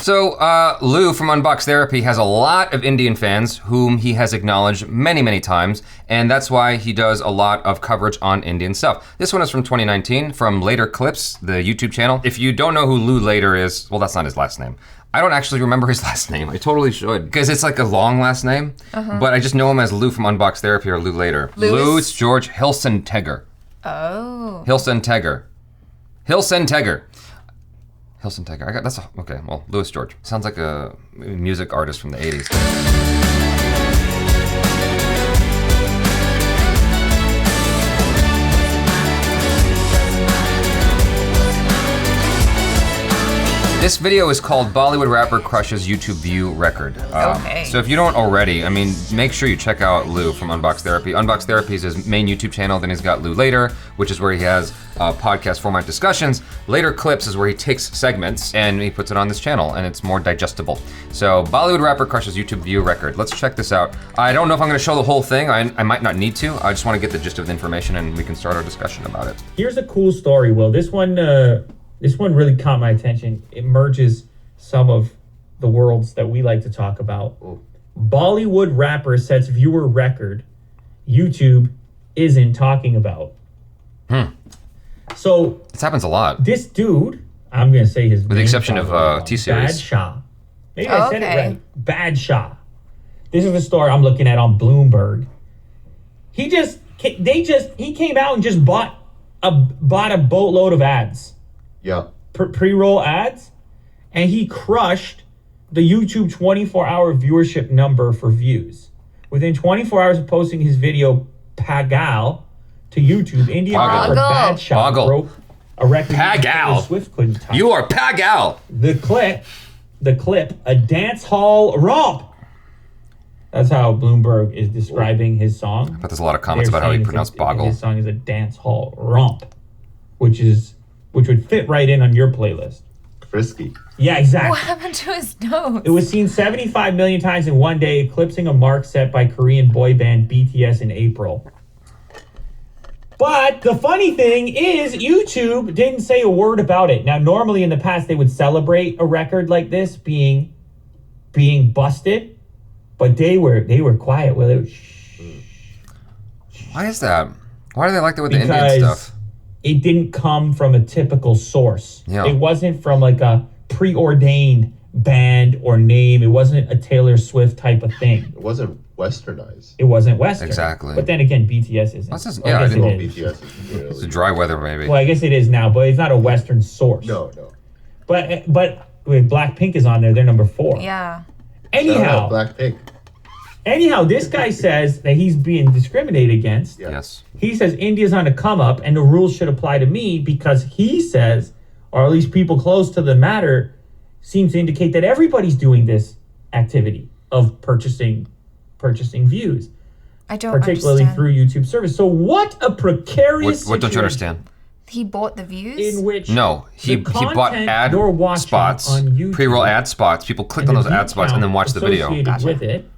So Lou from Unbox Therapy has a lot of Indian fans whom he has acknowledged many, many times, and that's why he does a lot of coverage on Indian stuff. This one is from 2019 from Later Clips, the YouTube channel. If you don't know who Lou Later is, well, that's not his last name. I don't actually remember his last name. I totally should, because it's like a long last name, but I just know him as Lou from Unbox Therapy or Lou Later. Lou's George Hilsentegger. Oh. Hilsentegger. Okay, well, Louis George. Sounds like a music artist from the 80s. This video is called Bollywood Rapper Crushes YouTube View Record. Okay. So if you don't already, I mean, make sure you check out Lou from Unbox Therapy. Unbox Therapy is his main YouTube channel. Then he's got Lou Later, which is where he has podcast format discussions. Later Clips is where he takes segments and he puts it on this channel and it's more digestible. So Bollywood Rapper Crushes YouTube View Record. Let's check this out. I don't know if I'm gonna show the whole thing. I might not need to. I just wanna get the gist of the information and we can start our discussion about it. Here's a cool story, Will. This one really caught my attention. It merges some of the worlds that we like to talk about. Bollywood rapper sets viewer record YouTube isn't talking about. So this happens a lot. This dude, I'm gonna say his name. With the exception of T-Series. Badshah. Maybe I said it right. Badshah. This is the story I'm looking at on Bloomberg. He came out and just bought a boatload of ads. Yeah. Pre-roll ads, and he crushed the YouTube 24-hour viewership number for views. Within 24 hours of posting his video Pagal to YouTube, Indian rapper Badshah broke a record Pagal. Swift couldn't touch. You are Pagal. The clip, a dance hall romp. That's how Bloomberg is describing his song. But there's a lot of comments about how he pronounced Boggle. His song is a dance hall romp, which would fit right in on your playlist. Frisky. Yeah, exactly. What happened to his nose? It was seen 75 million times in one day, eclipsing a mark set by Korean boy band BTS in April. But the funny thing is, YouTube didn't say a word about it. Now, normally in the past, they would celebrate a record like this being busted, but they were quiet with it. Why is that? Why do they like that with the Indian stuff? It didn't come from a typical source. Yeah. It wasn't from like a preordained band or name. It wasn't a Taylor Swift type of thing. It wasn't westernized. It wasn't Western. Exactly. But then again, BTS isn't. I didn't know BTS is really. It's dry weather, maybe. Well, I guess it is now, but it's not a Western source. No. But with Blackpink is on there, they're number 4. Yeah. Anyhow, Blackpink. This guy says that he's being discriminated against. Yeah. Yes. He says India's on the come up and the rules should apply to me because he says, or at least people close to the matter, seem to indicate that everybody's doing this activity of purchasing views. I don't particularly understand. through YouTube service. So what a precarious What don't you understand? He bought the views? in which No, he bought ad you're watching spots, on YouTube pre-roll ad spots. People clicked on and those the ad spots and then watched the video. associated with it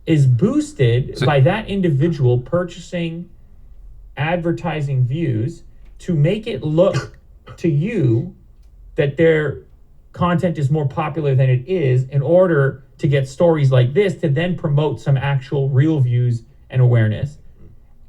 is boosted by that individual purchasing advertising views to make it look to you that their content is more popular than it is in order to get stories like this to then promote some actual real views and awareness.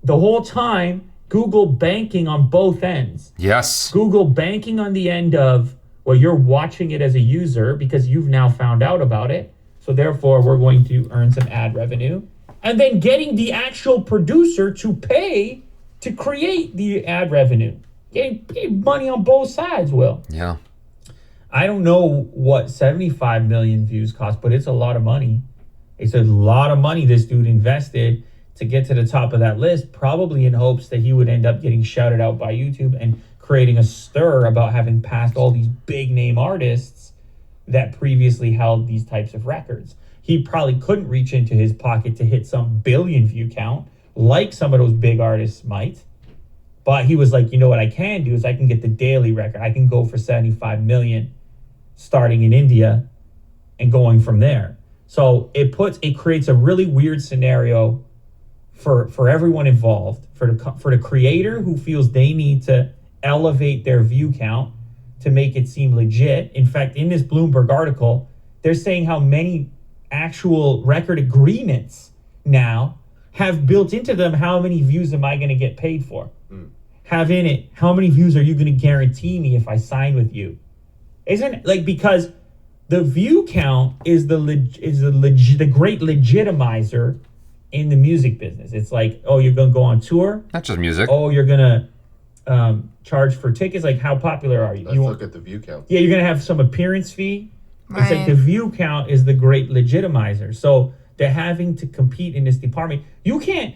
The whole time, Google banking on both ends. Yes. Google banking on the end of, well, you're watching it as a user because you've now found out about it. So therefore, we're going to earn some ad revenue. And then getting the actual producer to pay to create the ad revenue. Getting money on both sides, Will. Yeah. I don't know what 75 million views cost, but it's a lot of money. It's a lot of money this dude invested to get to the top of that list, probably in hopes that he would end up getting shouted out by YouTube and creating a stir about having passed all these big name artists that previously held these types of records. He probably couldn't reach into his pocket to hit some billion view count like some of those big artists might. But he was like, you know what I can do is I can get the daily record. I can go for 75 million starting in India and going from there. So it creates a really weird scenario for everyone involved, for the creator who feels they need to elevate their view count to make it seem legit. In fact, in this Bloomberg article, they're saying how many actual record agreements now have built into them how many views am I going to get paid for? Have in it, how many views are you going to guarantee me if I sign with you? Isn't it like, because the view count is the great legitimizer in the music business. It's like, oh, you're going to go on tour? Not just music. Oh, you're going to charge for tickets? Like, how popular are you? Let's look at the view count. Yeah, you're going to have some appearance fee. It's like Right. the view count is the great legitimizer. So they're having to compete in this department. You can't,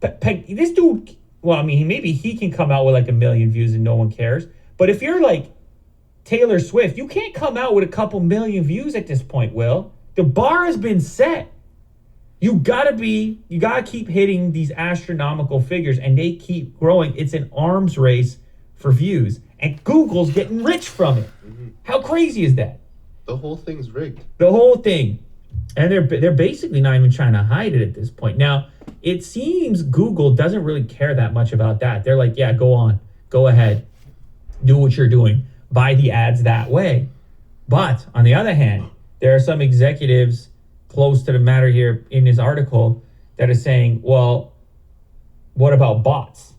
this dude, well, I mean, maybe he can come out with like 1 million views and no one cares. But if you're like Taylor Swift, you can't come out with a couple million views at this point, Will. The bar has been set. You gotta keep hitting these astronomical figures, and they keep growing. It's an arms race for views, and Google's getting rich from it. How crazy is that? The whole thing's rigged. The whole thing. And they're basically not even trying to hide it at this point. Now, it seems Google doesn't really care that much about that. They're like, yeah, go on. Go ahead. Do what you're doing. Buy the ads that way. But on the other hand, there are some executives close to the matter here in this article that are saying, well, what about bots?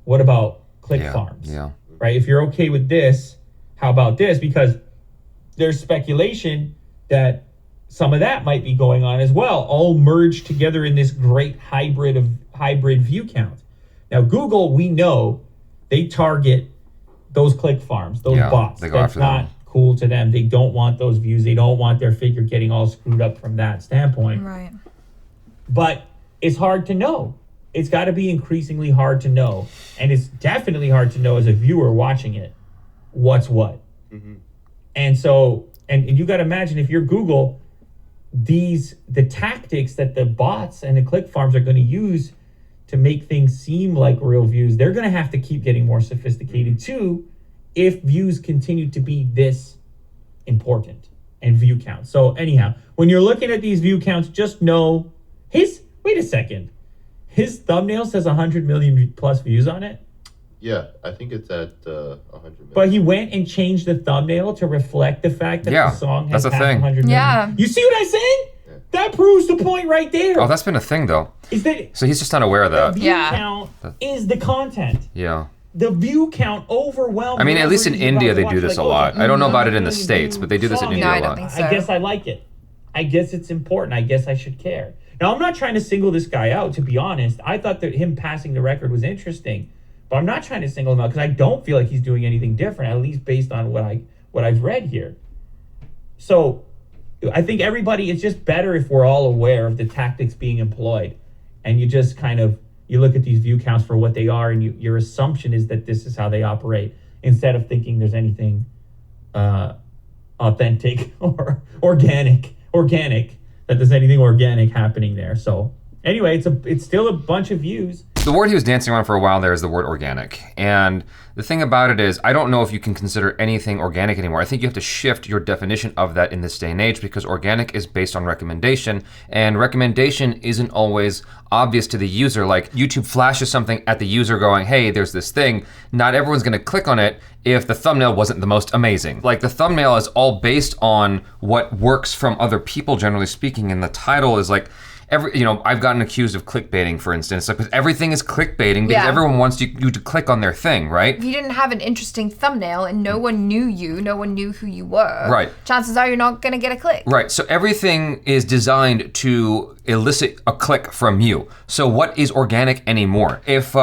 What about click farms? Yeah. Right? If you're okay with this, how about this? Because there's speculation that some of that might be going on as well, all merged together in this great hybrid view count. Now, Google, we know, they target those click farms, those bots. They go That's after not them. cool to them. They don't want those views. They don't want their figure getting all screwed up from that standpoint. Right. But it's hard to know. It's got to be increasingly hard to know. And it's definitely hard to know as a viewer watching it what's what. And so, and you got to imagine if you're Google, the tactics that the bots and the click farms are going to use to make things seem like real views, they're going to have to keep getting more sophisticated too if views continue to be this important and view count. So anyhow, when you're looking at these view counts, just know wait a second, his thumbnail says 100 million plus views on it. Yeah, I think it's at 100 million. But he went and changed the thumbnail to reflect the fact that the song has that's a passed thing. 100 million. Yeah. You see what I'm saying? Yeah. That proves the point right there. Oh, that's been a thing though. Is that So he's just not aware of the that. view Yeah. count is the content. Yeah. The view count overwhelms. I mean, at least in whatever you India guys they watch. do this Like, a lot. I don't know about it in the 100 States, but they do this in million India No, a I don't lot. think so. I guess I like it. I guess it's important. I guess I should care. Now, I'm not trying to single this guy out, to be honest. I thought that him passing the record was interesting, but I'm not trying to single him out because I don't feel like he's doing anything different, at least based on what I've read here. So I think everybody, it's just better if we're all aware of the tactics being employed, and you just kind of, you look at these view counts for what they are, and your assumption is that this is how they operate, instead of thinking there's anything authentic or organic, that there's anything organic happening there. So anyway, it's still a bunch of views. The word he was dancing around for a while there is the word organic. And the thing about it is, I don't know if you can consider anything organic anymore. I think you have to shift your definition of that in this day and age, because organic is based on recommendation, and recommendation isn't always obvious to the user. Like, YouTube flashes something at the user going, hey, there's this thing. Not everyone's gonna click on it if the thumbnail wasn't the most amazing. Like, the thumbnail is all based on what works from other people, generally speaking, and the title is like, I've gotten accused of clickbaiting, for instance, because everything is clickbaiting because Yeah. everyone wants you to click on their thing, right? If you didn't have an interesting thumbnail and no one knew you, no one knew who you were, Right. chances are you're not going to get a click. Right, so everything is designed to elicit a click from you. So what is organic anymore? If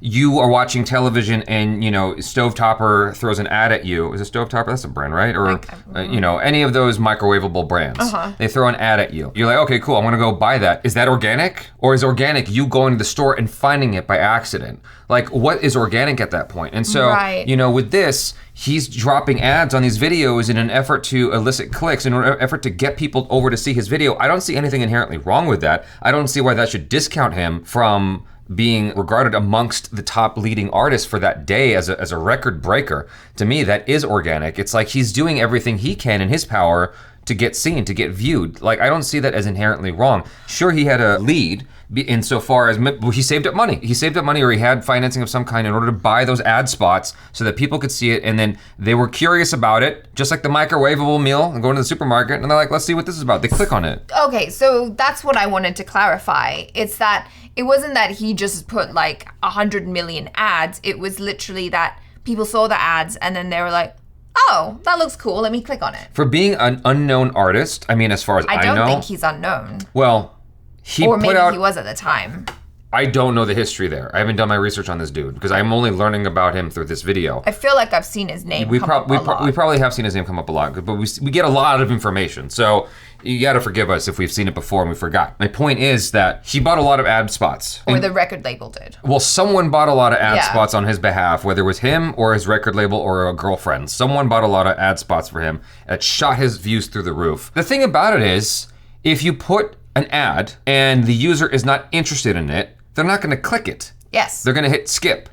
you are watching television and, Stovetopper throws an ad at you, is it Stovetopper? That's a brand, right? Or, any of those microwavable brands. They throw an ad at you. You're like, okay, cool, I'm gonna go buy that. Is that organic? Or is organic you going to the store and finding it by accident? Like, what is organic at that point? And so, Right. with this, he's dropping ads on these videos in an effort to elicit clicks, in an effort to get people over to see his video. I don't see anything inherently wrong with that. I don't see why that should discount him from being regarded amongst the top leading artists for that day as a record breaker. To me, that is organic. It's like he's doing everything he can in his power to get seen, to get viewed. Like, I don't see that as inherently wrong. Sure, he had a lead insofar as he saved up money. He saved up money, or he had financing of some kind in order to buy those ad spots so that people could see it, and then they were curious about it, just like the microwavable meal and going to the supermarket, and they're like, let's see what this is about. They click on it. Okay, so that's what I wanted to clarify. It's that it wasn't that he just put like 100 million ads. It was literally that people saw the ads and then they were like, oh, that looks cool, let me click on it. For being an unknown artist, I mean, as far as I know. I don't think he's unknown. Well, he or put maybe out, he was at the time. I don't know the history there. I haven't done my research on this dude because I'm only learning about him through this video. I feel like I've seen his name come up a lot. We probably have seen his name come up a lot, but we get a lot of information. So you gotta forgive us if we've seen it before and we forgot. My point is that he bought a lot of ad spots. Or the record label did. Well, someone bought a lot of ad spots on his behalf, whether it was him or his record label or a girlfriend. Someone bought a lot of ad spots for him that shot his views through the roof. The thing about it is, if you put an ad and the user is not interested in it, they're not gonna click it. Yes. They're gonna hit skip.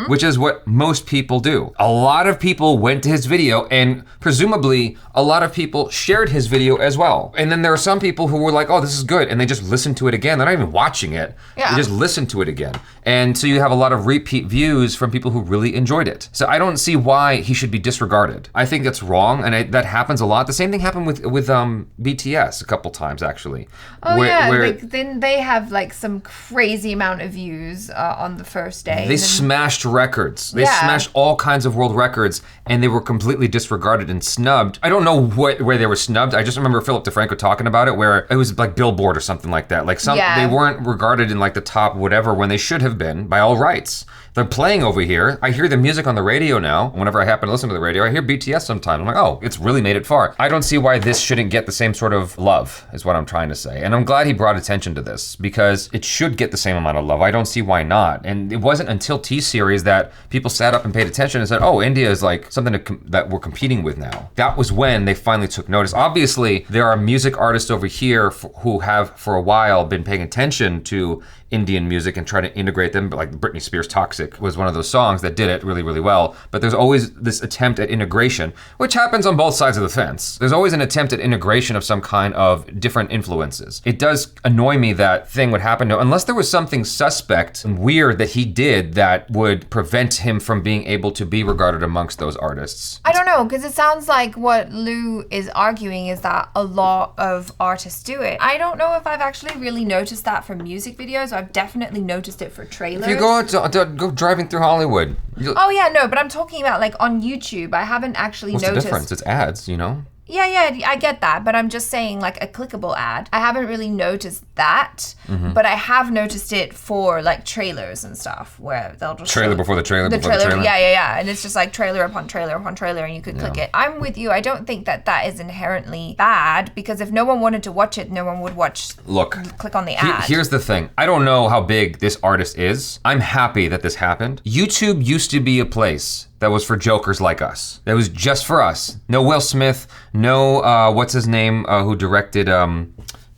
Which is what most people do. A lot of people went to his video, and presumably a lot of people shared his video as well. And then there are some people who were like, oh, this is good, and they just listened to it again. They're not even watching it. Yeah. They just listened to it again. And so you have a lot of repeat views from people who really enjoyed it. So I don't see why he should be disregarded. I think that's wrong, and that happens a lot. The same thing happened with BTS a couple times, actually. Oh yeah, like, then they have like some crazy amount of views on the first day. They smashed records. They smashed all kinds of world records, and they were completely disregarded and snubbed. I don't know where they were snubbed. I just remember Philip DeFranco talking about it, where it was like Billboard or something like that. Like they weren't regarded in like the top whatever when they should have been by all rights. They're playing over here. I hear the music on the radio now. Whenever I happen to listen to the radio, I hear BTS sometimes. I'm like, oh, it's really made it far. I don't see why this shouldn't get the same sort of love, is what I'm trying to say. And I'm glad he brought attention to this, because it should get the same amount of love. I don't see why not. And it wasn't until T-Series that people sat up and paid attention and said, oh, India is like something that we're competing with now. That was when they finally took notice. Obviously, there are music artists over here who have for a while been paying attention to Indian music and try to integrate them, but like Britney Spears' Toxic was one of those songs that did it really, really well. But there's always this attempt at integration, which happens on both sides of the fence. There's always an attempt at integration of some kind of different influences. It does annoy me that thing would happen to, unless there was something suspect and weird that he did that would prevent him from being able to be regarded amongst those artists. I don't know, because it sounds like what Lou is arguing is that a lot of artists do it. I don't know if I've actually really noticed that for music videos. I've definitely noticed it for trailers. If you go driving through Hollywood. Oh yeah, no, but I'm talking about like on YouTube. I haven't actually noticed. What's the difference? It's ads, you know? Yeah, I get that, but I'm just saying like a clickable ad. I haven't really noticed that, but I have noticed it for like trailers and stuff where they'll just trailer before the trailer before the trailer. Yeah, and it's just like trailer upon trailer upon trailer, and you could click it. I'm with you. I don't think that is inherently bad, because if no one wanted to watch it, no one would click on the ad. Here's the thing. I don't know how big this artist is. I'm happy that this happened. YouTube used to be a place that was for jokers like us. That was just for us. No Will Smith, no, what's his name, who directed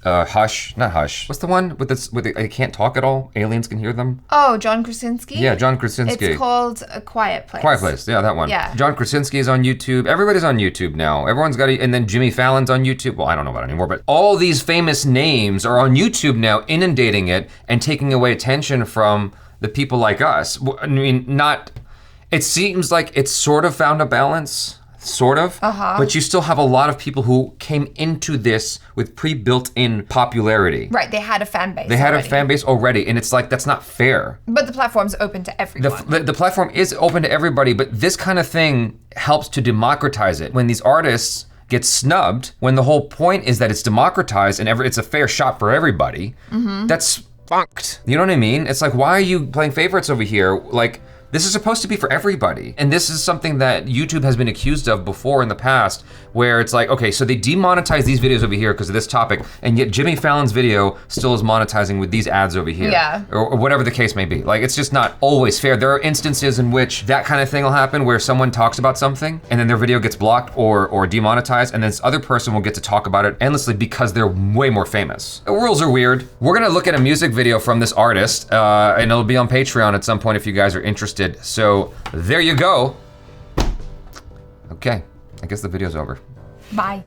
Hush, not Hush. What's the one with the I can't talk at all? Aliens can hear them? Oh, John Krasinski? Yeah, John Krasinski. It's called A Quiet Place. Quiet Place, yeah, that one. Yeah. John Krasinski is on YouTube. Everybody's on YouTube now. Everyone's got, and then Jimmy Fallon's on YouTube. Well, I don't know about it anymore, but all these famous names are on YouTube now, inundating it and taking away attention from the people like us. I mean, it seems like it's sort of found a balance, sort of, but you still have a lot of people who came into this with pre-built-in popularity. Right, they had a fan base. They had a fan base already, and it's like, that's not fair. But the platform's open to everyone. The platform is open to everybody, but this kind of thing helps to democratize it. When these artists get snubbed, when the whole point is that it's democratized and it's a fair shot for everybody, that's fucked. You know what I mean? It's like, why are you playing favorites over here? Like, this is supposed to be for everybody. And this is something that YouTube has been accused of before in the past, where it's like, okay, so they demonetize these videos over here because of this topic, and yet Jimmy Fallon's video still is monetizing with these ads over here. Yeah. Or whatever the case may be. Like, it's just not always fair. There are instances in which that kind of thing will happen where someone talks about something and then their video gets blocked or demonetized, and this other person will get to talk about it endlessly because they're way more famous. The rules are weird. We're gonna look at a music video from this artist, and it'll be on Patreon at some point if you guys are interested. So there you go. Okay, I guess the video's over. Bye.